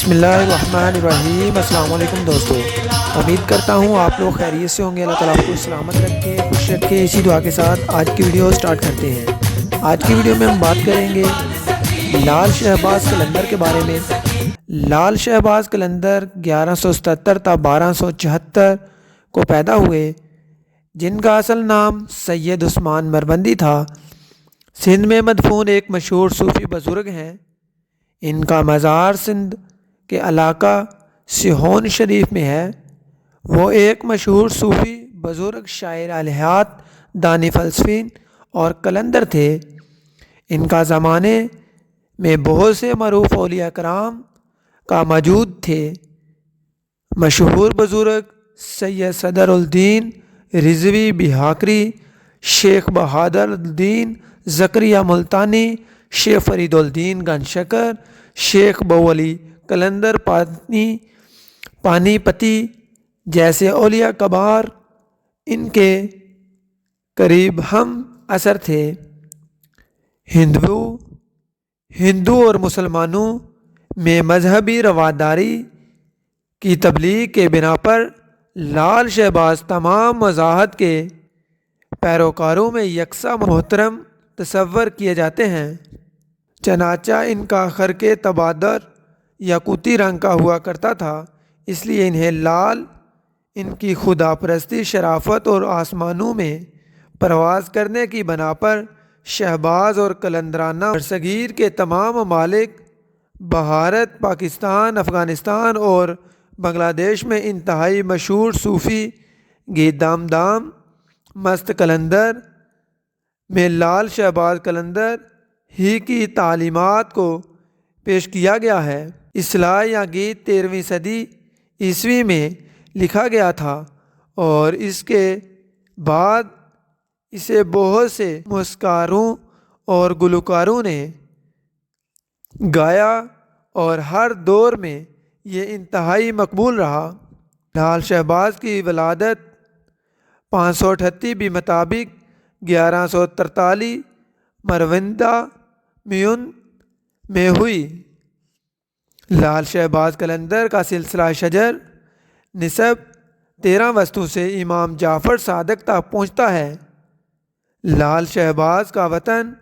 بسم اللہ الرحمن الرحیم۔ السلام علیکم دوستو، امید کرتا ہوں آپ لوگ خیریت سے ہوں گے۔ اللہ تعالیٰ آپ کو سلامت رکھے، خوش رکھے۔ اسی دعا کے ساتھ آج کی ویڈیو سٹارٹ کرتے ہیں۔ آج کی ویڈیو میں ہم بات کریں گے لال شہباز قلندر کے بارے میں۔ لال شہباز قلندر 1177 تا 1274 کو پیدا ہوئے، جن کا اصل نام سید عثمان مروندی تھا۔ سندھ میں مدفون ایک مشہور صوفی بزرگ ہیں۔ ان کا مزار سندھ کے علاقہ سہون شریف میں ہے۔ وہ ایک مشہور صوفی بزرگ، شاعر الہیات، دانی فلسفین اور قلندر تھے۔ ان کا زمانے میں بہت سے معروف اولیاء کرام کا موجود تھے۔ مشہور بزرگ سید صدر الدین رضوی بحاکری، شیخ بہادر الدین زکریا ملتانی، شیخ فرید الدین گن شکر، شیخ بولی قلندر پانی پتی جیسے اولیاء کبار ان کے قریب ہم اثر تھے۔ ہندو اور مسلمانوں میں مذہبی رواداری کی تبلیغ کے بنا پر لال شہباز تمام مذاہب کے پیروکاروں میں یکساں محترم تصور کیے جاتے ہیں۔ چنانچہ ان کا خرق تبادر یاقوتی رنگ کا ہوا کرتا تھا، اس لیے انہیں لال ان کی خدا پرستی، شرافت اور آسمانوں میں پرواز کرنے کی بنا پر شہباز اور قلندرانہ برصغیر کے تمام ممالک، بھارت، پاکستان، افغانستان اور بنگلہ دیش میں انتہائی مشہور صوفی گیت دام مست قلندر میں لال شہباز قلندر ہی کی تعلیمات کو پیش کیا گیا ہے۔ اصلاح یا گیت 13ویں صدی عیسوی میں لکھا گیا تھا اور اس کے بعد اسے بہت سے موسیقاروں اور گلوکاروں نے گایا اور ہر دور میں یہ انتہائی مقبول رہا۔ لال شہباز کی ولادت 538 بھی مطابق 1143 مروندہ میون میں ہوئی۔ لال شہباز قلندر کا سلسلہ شجر نسب 13 وسطوں سے امام جعفر صادق تک پہنچتا ہے۔ لال شہباز کا وطن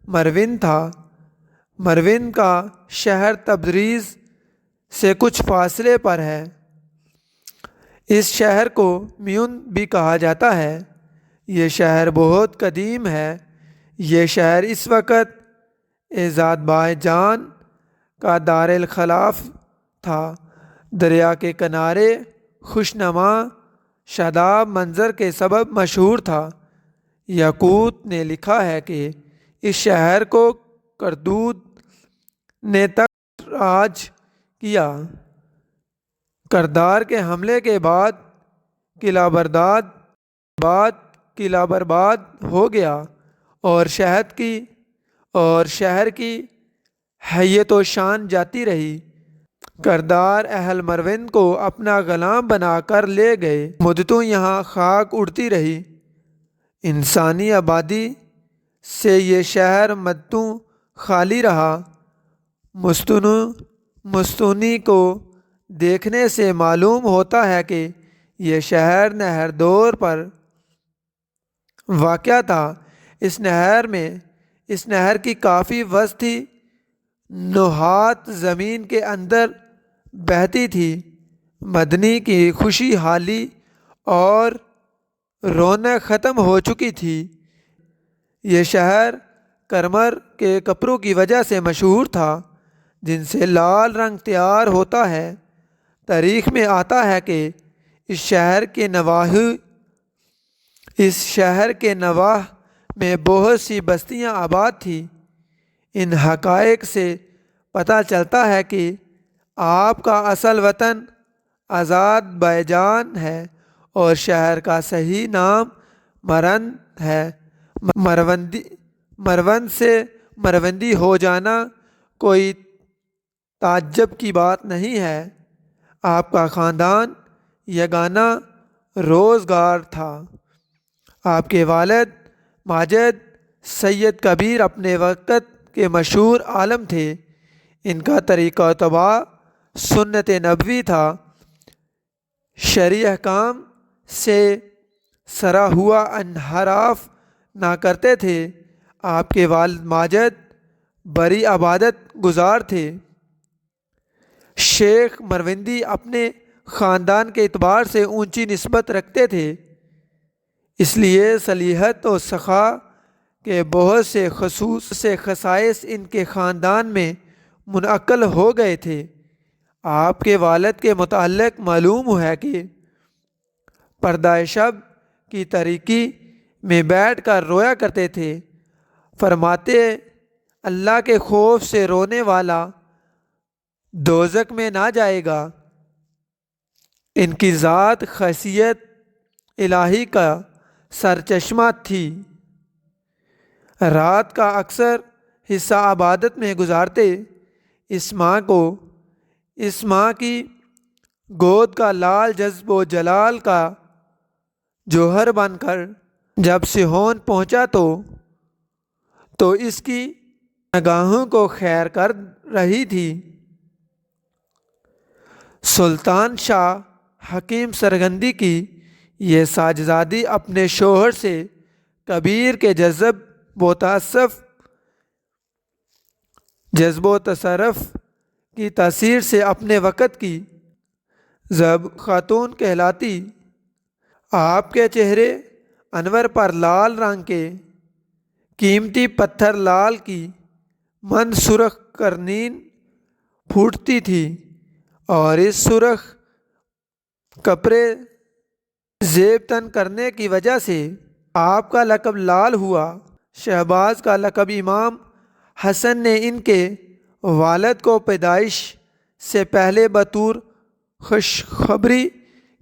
مروند تھا۔ مروند کا شہر تبریز سے کچھ فاصلے پر ہے۔ اس شہر کو میون بھی کہا جاتا ہے۔ یہ شہر بہت قدیم ہے۔ یہ شہر اس وقت آذربائیجان کا دار الخلاف تھا۔ دریا کے کنارے خوشنما شاداب منظر کے سبب مشہور تھا۔ یاقوت نے لکھا ہے کہ اس شہر کو کردود نے تخت راج کیا۔ کردار کے حملے کے بعد قلعہ برباد ہو گیا اور شہر کی حیت و شان جاتی رہی۔ کردار اہل مروند کو اپنا غلام بنا کر لے گئے۔ مدتوں یہاں خاک اڑتی رہی۔ انسانی آبادی سے یہ شہر مدتوں خالی رہا۔ مستونی کو دیکھنے سے معلوم ہوتا ہے کہ یہ شہر نہر دور پر واقع تھا۔ اس نہر کی کافی وسطی نحات زمین کے اندر بہتی تھی۔ مدنی کی خوشی حالی اور رونق ختم ہو چکی تھی۔ یہ شہر کرمر کے کپڑوں کی وجہ سے مشہور تھا، جن سے لال رنگ تیار ہوتا ہے۔ تاریخ میں آتا ہے کہ اس شہر کے نواح میں بہت سی بستیاں آباد تھیں۔ ان حقائق سے پتہ چلتا ہے کہ آپ کا اصل وطن آذربائیجان ہے اور شہر کا صحیح نام مرند ہے۔ مروند سے مروندی ہو جانا کوئی تعجب کی بات نہیں ہے۔ آپ کا خاندان یگانہ روزگار تھا۔ آپ کے والد ماجد سید کبیر اپنے وقت کے مشہور عالم تھے۔ ان کا طریقہ طباع سنت نبوی تھا، شرعی احکام سے سرا ہوا انحراف نہ کرتے تھے۔ آپ کے والد ماجد بڑی عبادت گزار تھے۔ شیخ مروندی اپنے خاندان کے اعتبار سے اونچی نسبت رکھتے تھے، اس لیے صلیحت و سخا کے بہت سے خصائص ان کے خاندان میں منعقل ہو گئے تھے۔ آپ کے والد کے متعلق معلوم ہے کہ پردہ شب کی تاریکی میں بیٹھ کر رویا کرتے تھے، فرماتے اللہ کے خوف سے رونے والا دوزخ میں نہ جائے گا۔ ان کی ذات خاصیت الہی کا سرچشمہ تھی۔ رات کا اکثر حصہ عبادت میں گزارتے، اس ماں کی گود کا لال جذب و جلال کا جوہر بن کر جب صہیون پہنچا تو اس کی نگاہوں کو خیر کر رہی تھی۔ سلطان شاہ حکیم سرگندی کی یہ ساجزادی اپنے شوہر سے کبیر کے جذب و تصرف کی تاثیر سے اپنے وقت کی زب خاتون کہلاتی۔ آپ کے چہرے انور پر لال رنگ کے قیمتی پتھر لال کی مند سرخ قرنین پھوٹتی تھی اور اس سرخ کپڑے زیب تن کرنے کی وجہ سے آپ کا لقب لال ہوا۔ شہباز کا لقب امام حسن نے ان کے والد کو پیدائش سے پہلے بطور خوشخبری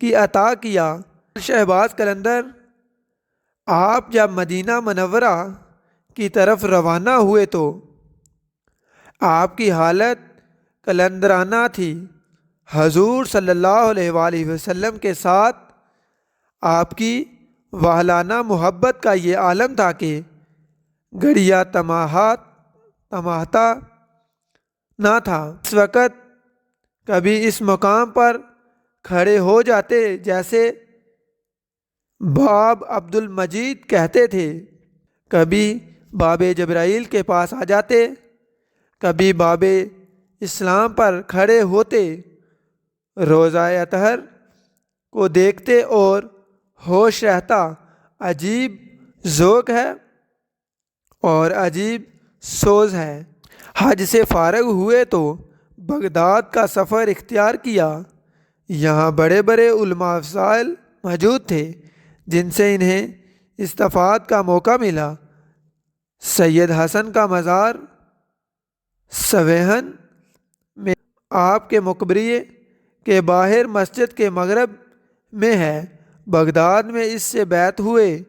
کی عطا کیا۔ شہباز قلندر آپ جب مدینہ منورہ کی طرف روانہ ہوئے تو آپ کی حالت قلندرانہ تھی۔ حضور صلی اللہ علیہ وآلہ وسلم کے ساتھ آپ کی واہلانہ محبت کا یہ عالم تھا کہ گڑیا تماہتا نہ تھا۔ اس وقت کبھی اس مقام پر کھڑے ہو جاتے جیسے باب عبد المجید کہتے تھے، کبھی باب جبرائیل کے پاس آ جاتے، کبھی باب اسلام پر کھڑے ہوتے، روضہ اطہر کو دیکھتے اور ہوش رہتا۔ عجیب ذوق ہے اور عجیب سوز ہے۔ حج سے فارغ ہوئے تو بغداد کا سفر اختیار کیا۔ یہاں بڑے بڑے علماء افضال موجود تھے جن سے انہیں استفادہ کا موقع ملا۔ سید حسن کا مزار سویہن میں آپ کے مقبرے کے باہر مسجد کے مغرب میں ہے۔ بغداد میں اس سے بیعت ہوئے۔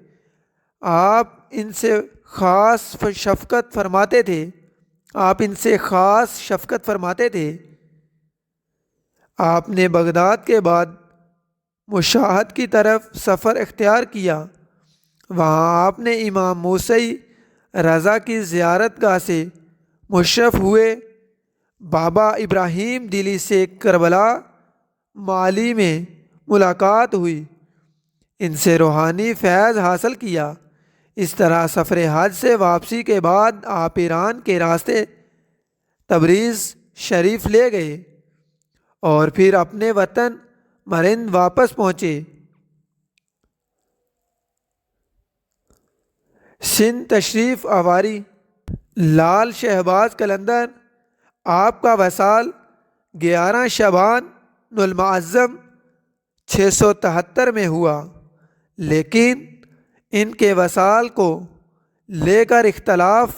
آپ ان سے خاص شفقت فرماتے تھے۔ آپ نے بغداد کے بعد مشاہد کی طرف سفر اختیار کیا۔ وہاں آپ نے امام موسیٰ رضا کی زیارت گاہ سے مشرف ہوئے۔ بابا ابراہیم دلی سے کربلا معلی میں ملاقات ہوئی، ان سے روحانی فیض حاصل کیا۔ اس طرح سفر حج سے واپسی کے بعد آپ ایران کے راستے تبریز شریف لے گئے اور پھر اپنے وطن مرند واپس پہنچے۔ سندھ تشریف آوری۔ لال شہباز قلندر آپ کا وصال 11 شعبان المعظم 673 میں ہوا، لیکن ان کے وصال کو لے کر اختلاف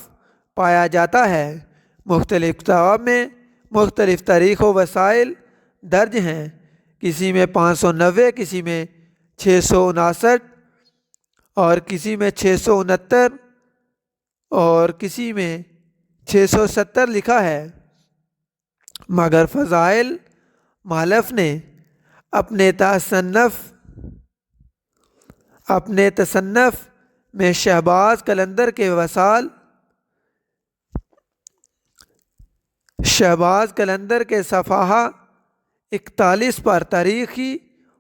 پایا جاتا ہے۔ مختلف کتاب میں مختلف تاریخ و وسائل درج ہیں، کسی میں 590، کسی میں 659 اور کسی میں 669 اور کسی میں 670 لکھا ہے، مگر فضائل مالف نے اپنے تصنف میں شہباز قلندر کے وصال شہباز قلندر کے صفحہ 41 پر تاریخی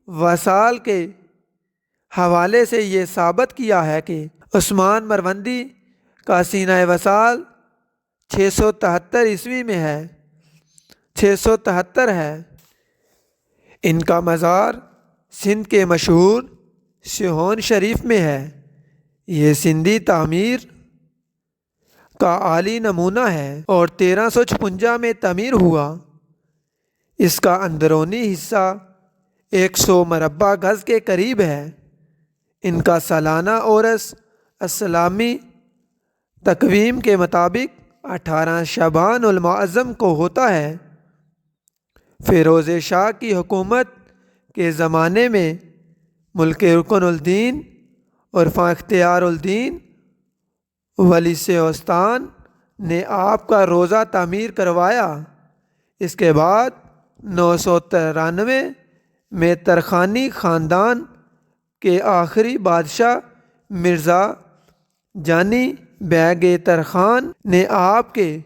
وسائل کے حوالے سے یہ ثابت کیا ہے کہ عثمان مروندی کا سینہ وصال 673 عیسوی میں ہے 673 ہے۔ ان کا مزار سندھ کے مشہور سیہون شریف میں ہے۔ یہ سندھی تعمیر کا عالی نمونہ ہے اور 1356 میں تعمیر ہوا۔ اس کا اندرونی حصہ 100 مربع گز کے قریب ہے۔ ان کا سالانہ عرس اسلامی تقویم کے مطابق 18 شعبان المعظم کو ہوتا ہے۔ فیروز شاہ کی حکومت کے زمانے میں ملک رکن الدین عرفاں اختیار الدین ولی سیستان نے آپ کا روضہ تعمیر کروایا۔ اس کے بعد 993 میں ترخانی خاندان کے آخری بادشاہ مرزا جانی بیگ ترخان نے آپ کے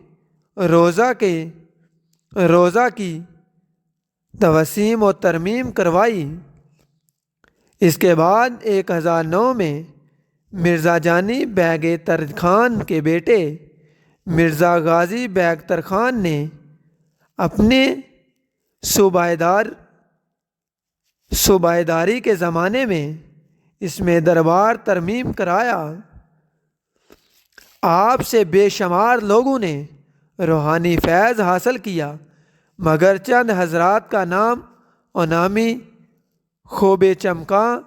روضہ کی توسیم و ترمیم کروائی۔ اس کے بعد 1009 میں مرزا جانی بیگ ترخان کے بیٹے مرزا غازی بیگ ترخان نے اپنے صوبائیداری کے زمانے میں اس میں دربار ترمیم کرایا۔ آپ سے بے شمار لوگوں نے روحانی فیض حاصل کیا، مگر چند حضرات کا نام و نامی خوب چمکاں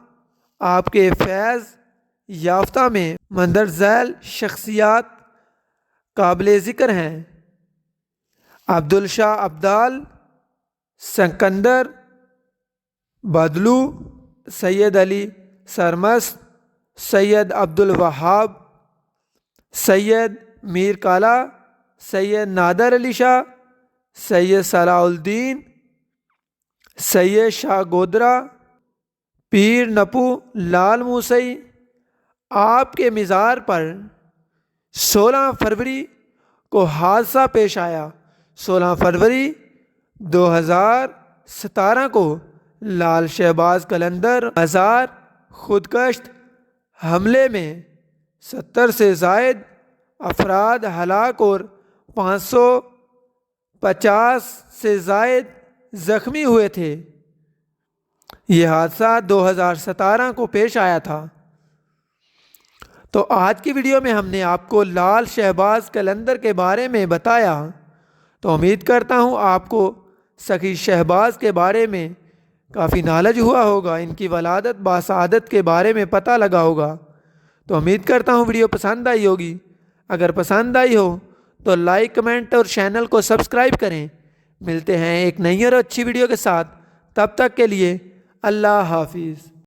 آپ کے فیض یافتہ میں مندرجہ ذیل شخصیات قابل ذکر ہیں: عبدالشاہ ابدال، سکندر بدلو، سید علی سرمست، سید عبدالوہاب، سید میر کالا، سید نادر علی شاہ، سید صلاح الدین، سید شاہ گودرا، پیر نپو لال موسئی۔ آپ کے مزار پر 16 فروری کو حادثہ پیش آیا۔ 16 فروری 2017 کو لال شہباز قلندر مزار خودکش حملے میں 70 سے زائد افراد ہلاک اور 550 سے زائد زخمی ہوئے تھے۔ یہ حادثہ 2017 کو پیش آیا تھا۔ تو آج کی ویڈیو میں ہم نے آپ کو لال شہباز قلندر کے بارے میں بتایا۔ تو امید کرتا ہوں آپ کو سخی شہباز کے بارے میں کافی نالج ہوا ہوگا، ان کی ولادت باسعادت کے بارے میں پتہ لگا ہوگا۔ تو امید کرتا ہوں ویڈیو پسند آئی ہوگی۔ اگر پسند آئی ہو تو لائک، کمنٹ اور چینل کو سبسکرائب کریں۔ ملتے ہیں ایک نئی اور اچھی ویڈیو کے ساتھ، تب تک کے لیے اللہ حافظ۔